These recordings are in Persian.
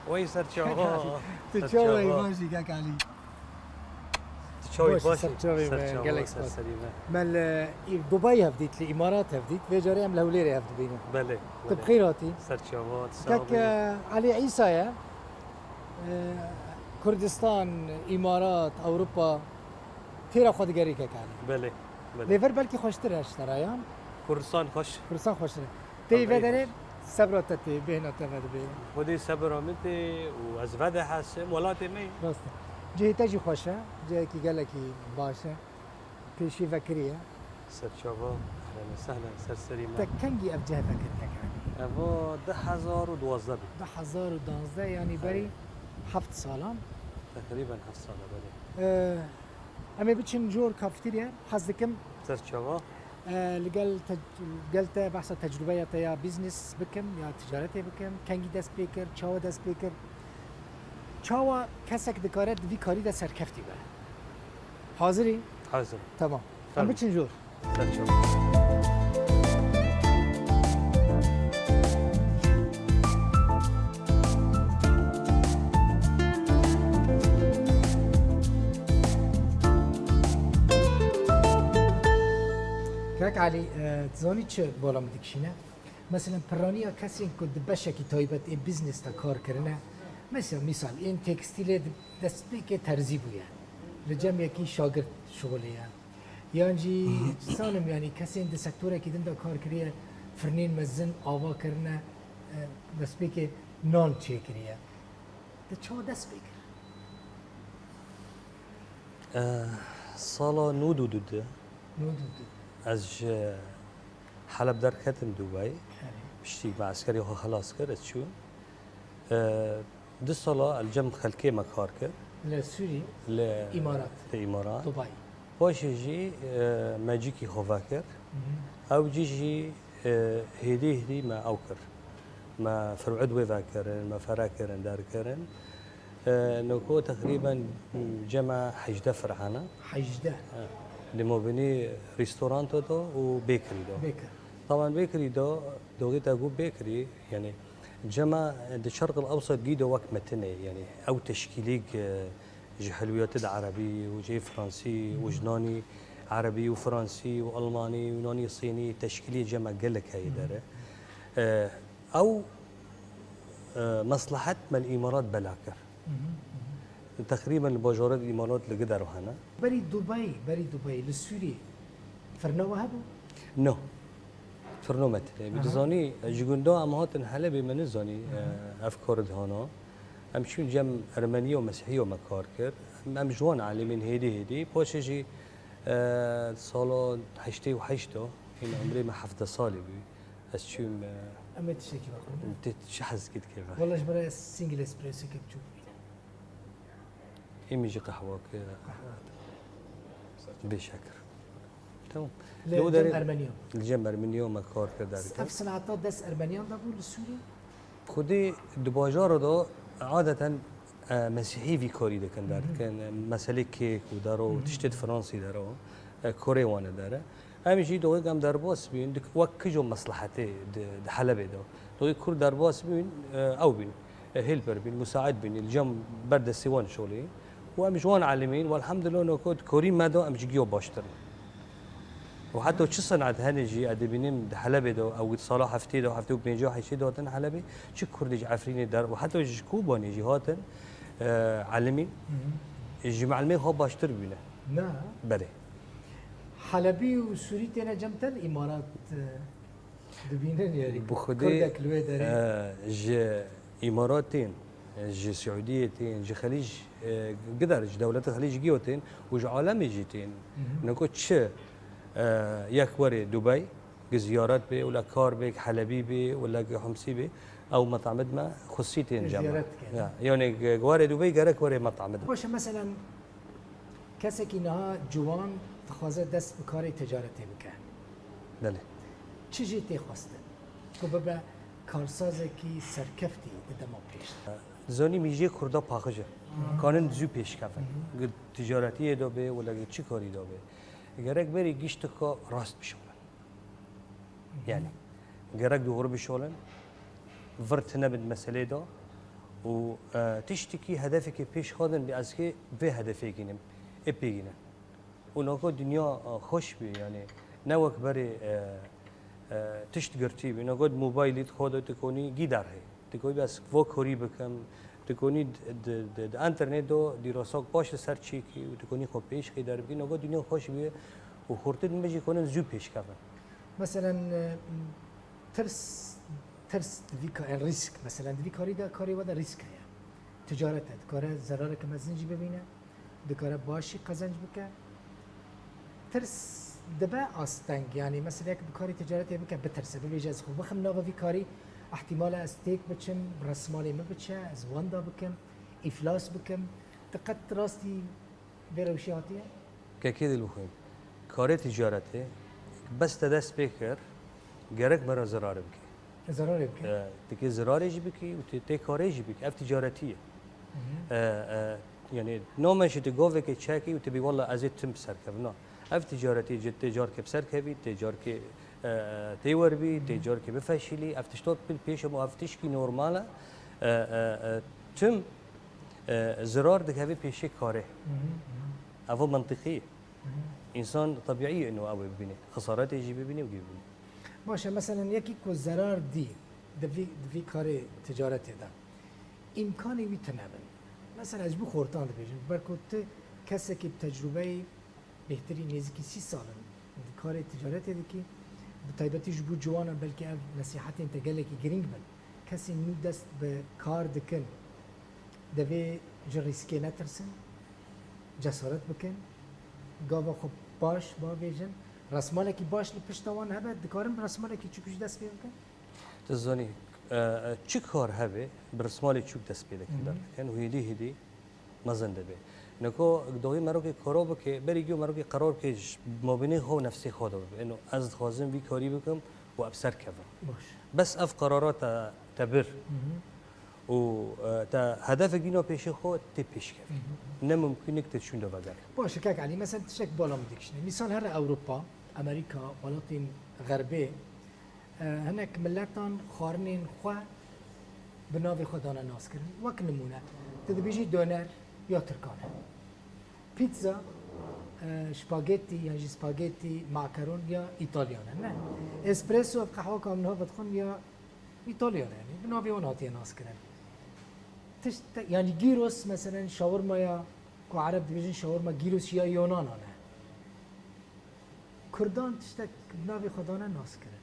وای سرچاوا تشاوي ماشي كاك علي تشاوي باش باشی سرچاوي سرچاوا جالكس سر باش سلیمه مال دبي هفديت الامارات هفديت بجاري ام لوليري هفد بينه بله طب بخيراتي سرچاوا كاك تساوی علي عيسى يا كردستان امارات اوروبا تيرا خود گری كاك علي بله بله ليفر بلكي خوشتر اشترايان کردستان خوش كردستان خوشتر تي الله بدري يخوش. سبرتتي بهنا تفد بي خودی صبر آمده و از وده حسم ولاتی می راست جهي تجي خوشه جهي كي قالكي باشا بيشي فكريه سرچاوا اهلا وسهلا سر سلیمه تكنجي افجاه فكر كاك علي اما 10,012 بود 2012 يعني بري حفت سالان تقریبا 7 ساله بله اما بتشن جور كافتيريا حظكم سرچاوا قلت بحث تجربه يا بزنس بكم يا تجارتي بكم كنجي داس بيكر تشاوا داس بيكر تشاوا كسك دكارت في كاري دا سركفتي بقى حاضري حاضر تمام فرم. ام بتشن جور سرچاوا كاك علي تزاني چه بالا مدكشينه مثلا برانيا كسين كنت بشكي تايبت اي بزنس تا كار كرنا مثال این تکستیل دست که ترزی بوده لجم یکی شاگرد شغلیه یعنی سالم یعنی کسی این سکتوره که دنده کار کریه فرنین مزن آوا کرنه دست که نان چه کریه ده چه دست بکر سالا نودو دوده نودود از حلب در کتم دوبای بشتي مع عسكري هو خلاص كرت شو دي صلاة الجم خلكي مكاركر لسوري لإمارات إمارات دبي باش يجي ماجيكي خوفاكر أو جيجي هدي ما أوكر ما فرعد وذاكرن ما فراكرن داركرن نكو تقريبا جمع حجدة فرعنا حجدة لما بني ريستورانتو دو وبيكري دو بيكر طبعا بيكري دو دوغيت اقول بيكري يعني جمع الشرق الاوسط جيدو وقت متنه يعني او تشكيليك جي حلويات عربي وجي فرنسي وجناني عربي وفرنسي والماني وناني صيني تشكيليه جمع قال لك هاي داره او مصلحه ما الامارات بلاكر تقريبا الباجورات الامارات اللي قدروا هنا بري دبي للسوري فرنوا هبو نو فرنومت بتزاني جوندو ام هاتن حلب من زاني افكار هانا امشون جم ارمنيه ومسيحيه ومكاركر ام جوان عالمين هيدي باشجي سالا 88 هنا عمري ما حفظ صالي بي اسشوم اما تشتكي بقول انت شحز كده كيف والله جبرا سنجل اسبريسو كيف تشوف يميجي قهوه كده بشكر تمام لو داري ارمنيا الجم ارمنيا ومكار كده اف صناعات دس ارمنيا دابو للسوري خودی دباجار دو عادة مسیحی وی کاری دکن دار کن مسئله کیک و دارو تشتت فرانسی دارو کره وانه داره همیشه دوی کم درباس بین دک وقت جو مصلحته حلبه دوی کور درباس بین او بین هيلبر بين مساعد بين الجم برد السوان شغلي وامجوان عالمين والحمد لله انه كود كوري مدو امجيو باشتر وحتى وش صنعت هنجي ادبينم حلبي دو او صلاح هفتي دو هفتي بنجاح شي دوتن حلبي شي كردي عفريني دار وحتى وش كوبان يجي هاتن عالمين يجي معلمين هو باشتر بينا نعم بله حلبي وسوري تنا جمت الامارات دبينن يعني بخدي ج اماراتين ج سعوديتين ج خليج قدر ج دولة الخليج جيوتين وج عالم جيتين نقول ش ياك وري دبي زيارات بي ولا كار بي حلبي بي ولا حمصي بي او مطعم ما خصيتين جمع يعني وري دبي جارك وري مطعم باشه مثلا کسی که اینها جوان تخوازه دست به کار تجارتی بکن بله چه جیتی خواسته که ببا کارسازه که سرکفتی دما پیش زانی میجی کردا پاخجه کانن زو پیش کفن تجارتی دو به ولا چی کاری دو به گرک بری گشت که راست بشولن یعنی گرک دو غرب بشولن ورت نبد مسئله دو و تشتكي هدفك پیش خودن بی از که به هدفی گینم اپیگینه و ناکو دنیا خوش بی یعنی نوک بری تشت گرتی بی ناکو موبایلیت خود تکونی گیدار هی تکونی بس و کوری بکم تکونی د انترنت دو دیراساک باش سر چیکی و تکونی خو پیش خی در بی ناکو دنیا خوش بی و خورتید میجی کنن زو پیش کردن مثلا ترس الريسك مثلا دي كاري ده كاري وده ريسك يعني تجارة دكارة زرارة كما زنجي ببينه دكارة باشي قزنج بك ترس دبا استنج يعني مثلا يك بكاري تجارتي بك بترس بيجاز خو بخم نوبا في كاري احتمال استيك بچم رسمالي ما بچا زواندا بكم افلاس بكم دقت راستي بروشياتي كأكيد الوخيم كاري تجارته بس تدست بكر جرك مرة زرار بكي زرارة بك تكي زراري بكي وتي كاري بكي اف تجارتيه يعني نومش تقوفك تشاكي وتبي والله ازيد تم بسركب اف تجارتي جد تجار كبسركبي تجار كي تيور بي تجار كي بفشلي اف تشتوت بالبيش مو اف تشكي نورمالا تم زرار دك هذه بيشي كاره افو منطقيه انسان طبيعي انه او ببني خسارات يجي ببني ويجي ببني باشه مثلا یکی کو ضرر دی دوی کار تجارت ده امکانی وی تنبن مثلا از بو خورتان ده بیشن برکوت کسی که تجربه بهتری نزدیکی 30 سال کار تجارت ده که به تایبتیش بو جوانه بلکه نصیحت انتقاله که گرینگ بن کسی نو دست به کار دکن دوی جو ریسکی نترسن جسارت بکن گاوا خب باش با بیشن رسمالکی باش لپشتوان هبه دکارم رسمالکی چوکش دست بیاد کن؟ تزانی چی کار هبه برسمالی چوک دست بیاد کن و هدی مزنده به نکو دوی مرو که کارو بکه بریگیو مرو که قرار که مبینه خو نفسی خود به انه از خوازم وی کاری بکم و ابسر کردم باش بس اف قرارات تبر و تا هدف گینو پیش خود تی پیش کرد نممکنه که تشون دو بگر باشه که علی مثلا تشک بالا مدیکشنه مثال هر اروپا امریکا ولاتین غربی هناك ملتان خارنين خوا بناوي خدانا ناس كرن وك نمونه تدبيجي دونر يا تركانه بيتزا شباغيتي يا سباغيتي معكرون يا ايطاليانا نه اسبريسو قهوه كامنها بدخون يا ايطاليانا يعني بناوي وناتي ناس كرن يعني جيروس مثلا شاورما يا كو عرب دبيجن شاورما جيروس يا يونانا نه كردان تشتك بناوي خدانا ناس كرن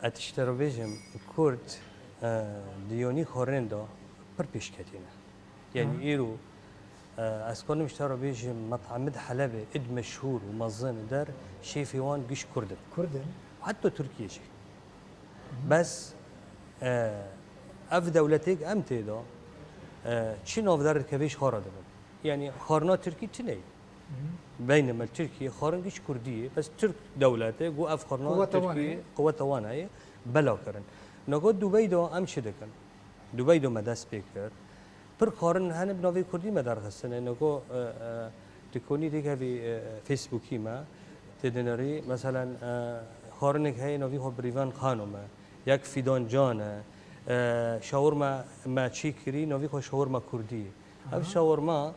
اتشترو بیجم کرد دیونی خورن دا پر پیش کتینه یعنی ایرو از کنم اشترو بیجم مطعم حلبه اد مشهور و مزن در شیفیوان گیش کردن حتی ترکیه شي بس اف دولتك امتى دا چی ناف در کبیش خارا دبن یعنی خارنا ترکی تنه بينما تركيا خارنجش كردية بس ترك دولته جو أفخرنا تركيا قوة توانية بلا كرن نقول دبي دو أمشي دكان دبي دو مدرس بيكر پر خارن هن بناوی کردی مدرسه نگو تکونی دیگه في فيسبوكي ما تدنری مثلا خارنك هاي ناوی خو بریوان خانومه یک فیدان جانه شاورما ما چی کری ناوی خو شاورما کردی اف شاورما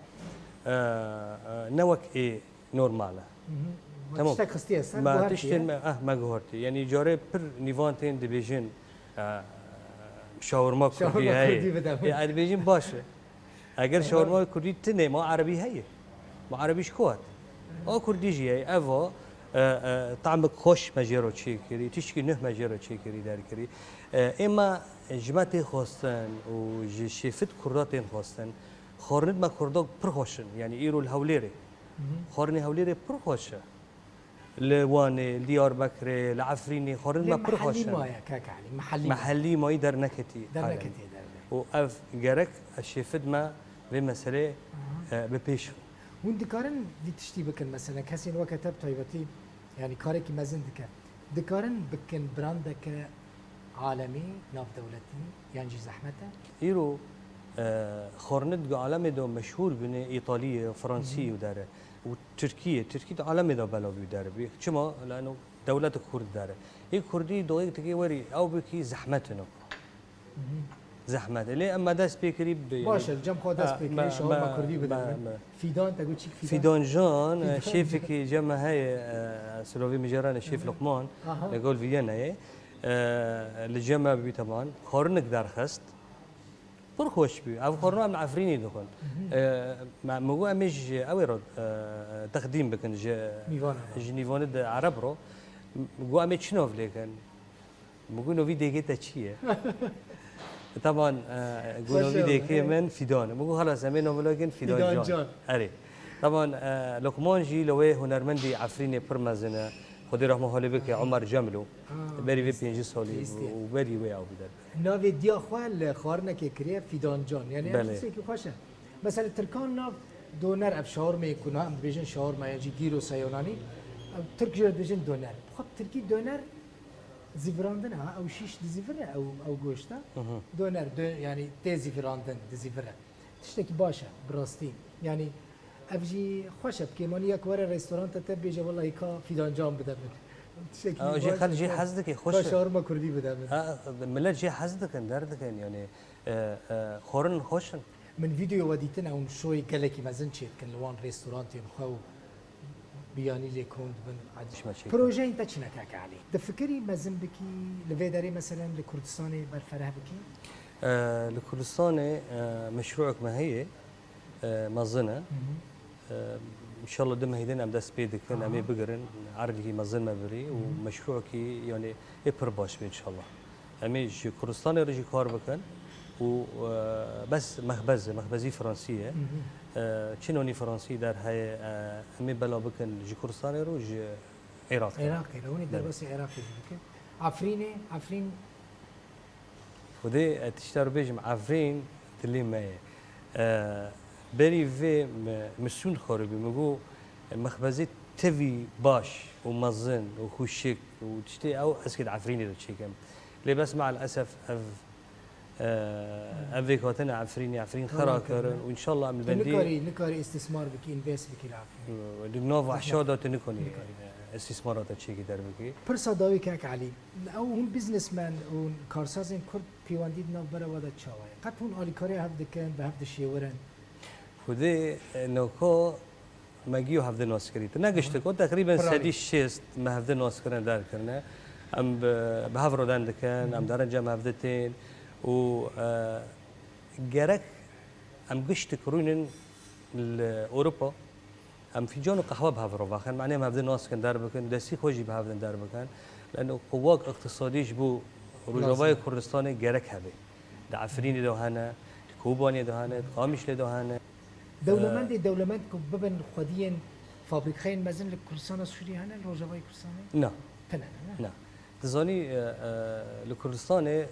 نوك ايه نورماله تمام تشتي ما تشتي ما جهرتي يعني جاري بر نيفانتين ديفيجن شاورما كردي هي يعني بيجين باشه اگر شاورما كردي تنه ما عربي هي ما عربيش كوات او كردي جي هي افا طعمك خوش مجرو تشي كري تشكي نه مجرو تشي كري دار كري اما جماعتي خواستن و شيفت كرداتين خواستن خارند ما کرداگ پرخوشن یعنی ایرو الهولیره خارنی هولیره پرخوشه لوانه دیاربکر لعفرینی خارند ما پرخوشن محلی مایا کاکعلی محلی مایی در نکتی و اف گرک شفت ما به مسئله بپیش وين دكارن دي تشتي بكن مثلا كاسين وكتب طيبتي يعني كارك مازن دكارن بكن براندك عالمي ناف دولتي يعني زحمته ایرو خورند عالم دو مشهور بین ایتالیه فرانسیه و داره و ترکیه عالم دو بلاوی داره بی چما لانه دولت کرد داره این کردی دوی تکی وری او بکی زحمت نو زحمت لی اما دست بکری باشه جم خود دست بکری شاورما کردی بده فیدان تگو چی فیدان جان شیفی که جمع های سلوی مجران شیف لقمان نقول وینا لجمع بی طبعا خورنك درخست بر خوش بی او خورنا من عفرینی دکن مگو امیج اوی رو تقدیم بکن جنیوان ده عرب رو مگو امیج شنو لیکن مگو نوی دیگه تا چیه طبعا نوی دیگه من فیدان مگو خلاص امین نوی فیدان جان اره طبعا لقمان جی لوی هنرمندی عفرینی پرمزنه خدای رحمه الله بك عمر جملو بری في 5 سالي وبری وی او بدر ناوی دیا خوال خارنه که کریه فیدان جان یعنی چیزی که خوشه مثلا ترکان ناو دونر اف شاورما يكون هم بيجن شاورما يجي جيرو سيوناني ترك جرد بيجن دونر خب تركي دونر زيفراندن ها او شيش دزيفره او گوشتا دونر يعني تي زيفراندن دزيفره تشتكي باشا براستين يعني ابجي خوشب كيماني يك ورا ريستوران تبيجي والله كا فيدان جام بده اه جي خل جي حزدك خوش شاورما كردي بده ملت جي حزدك دردك يعني خورن خوشن من فيديو وديتنا اون شوي قالكي مازن تشيت كان لوان ريستوران خو بياني لي كوند بن عادش بروجي انت تشنكاك عليه تفكري مازن بكي لفيداري مثلا لكردستاني برفره بكي لكردستاني مشروعك ما هي مظنه ان شاء الله دم هيدين ام دست بيدك كان امي بقرن عرضي مظن ما بري ومشروعك يعني يبر باش ان شاء الله امي كردستاني رجي كار بكن وبس مخبزي فرنسيه تشينوني فرنسي دار هاي امي بلا بكن جي كردستاني رو جي عراقي لوني دار بس عراقي بكن عفرين ودي تشتر بيجم عفرين تلي ما بری و مسون خاربی مگو مخبزی توی باش و مزن و خوشک و تشتی او اسكت عفرینی رو چیکم لی بس مع الاسف افيكاتنا عفرين خرا كارن وان شاء الله من بندي نكاري استثمار بكي انفست بكي العفرين دمناف وحشادات نكوني استثمارات تشيكي در بكي برسا داوي كاك علي او هم بزنس مان و كارسازن كرد بيوانديد ناف برا ودا تشاوي قد هون اليكاري هفد كان بهفد شيورن خودی نوکو مگیو هفته ناس کردید نگشته کو تقریبا سدی شست ما هفته ناس کردن در کنه ام به هفته دان دکن ام دارن جمع هفته تین و گرک ام گشت کرونن اروپا ام في جون قهوه بهفرو واخن معناه ما هفته ناس کن در بکن دستی خوشی به هفته در بکن لانه قواق اقتصادیش بو روجاوای کردستان گرک هبه دعفرین دوهانه کوبانی دوهانه قامش دوهانه دولمند کو ببن خودین فابریکین مزن لکردستان سوری هنن روجاوای کردستان نه نه تزانی لکردستان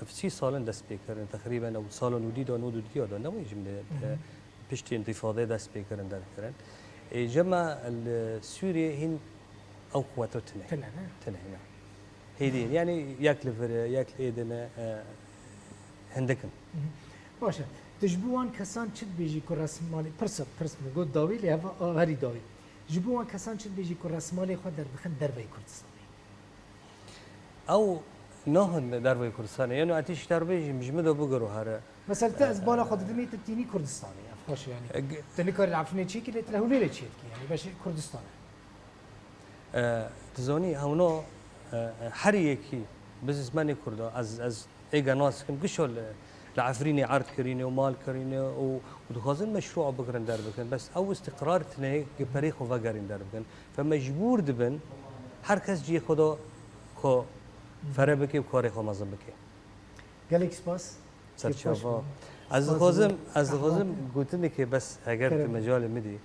في 6 سال دست بکردن تقریبا او سال ودی دو نود دی دو نمی جمله پشت انتفاضه دست بکردن در کردن جمع سوریه هن او قوتو تنه هیدین یعنی یک لفر یک ایدنه هندکن باشه تجبوان کسان چت بیجی که رسمالی پرس میگو داوی لیها هری داوی جبوان کسان چت بیجی که رسمالی خود در بخن در وی کردستانی او نه در وی کردستانی یعنی آتیش در بیجی مجمد بگرو هره مثلا تا از بالا خود دمی تینی کردستانی افخاش یعنی تنی کاری عفنی چی که لیت لهولی چیت کی یعنی باشه کردستان تزانی هونا هر یکی بزنسمانی کرده از ایگا ناس کن گشول لعفريني عرض كرينه ومال كرينه ودخازن مشروع بكرن در بكن بس او استقرار تنه بريخ وفقرين در بكن فمجبور دبن هر کس جي خدا خو فربكي وكاري خو مزن بكي قالك سپاس سرچاوا از خازم گوتني که بس اگر مجال مدي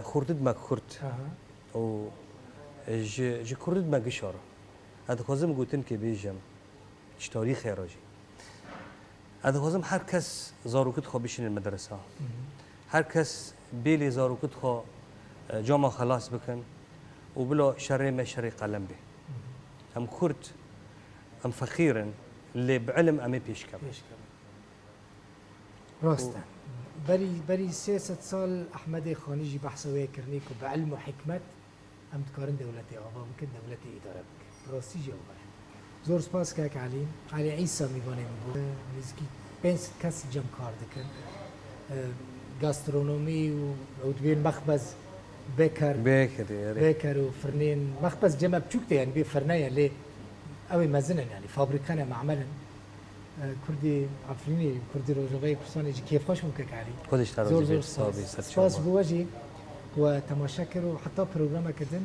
خردد ما خرد او جي خردد ما قشاره از خازم گوتن که بيجم ايش تاريخ راجي هذا خازم هر کس زاروکت خو بشین المدرسه هر کس بیلی زاروکت خو جامع خلاص بکن و بلا شري ما شري قلم به هم كرد هم فخيرا اللي بعلم امي بيشكم راستا بري 300 سال احمد خانيجي بحثوي كرنيك بعلم وحكمت ام تكارن دولتي ابا ممكن دولتي اداره بك راستي جواب زور سپاس که علی علی عیسی میوانه میگو نزدیکی 500 کس جمع کار دکن گاسترونومی و دوین مخبز بکر و فرنین مخبز جمع بچوکته یعنی بی فرنه لی اوی مزنن يعني فابريكانا معملا كردي عفريني كردي روجوغي كرساني كيف خوش ممكن علي خودش زور ترى زور سپاس بوجي وتماشا كرو حتى بروجرام كدن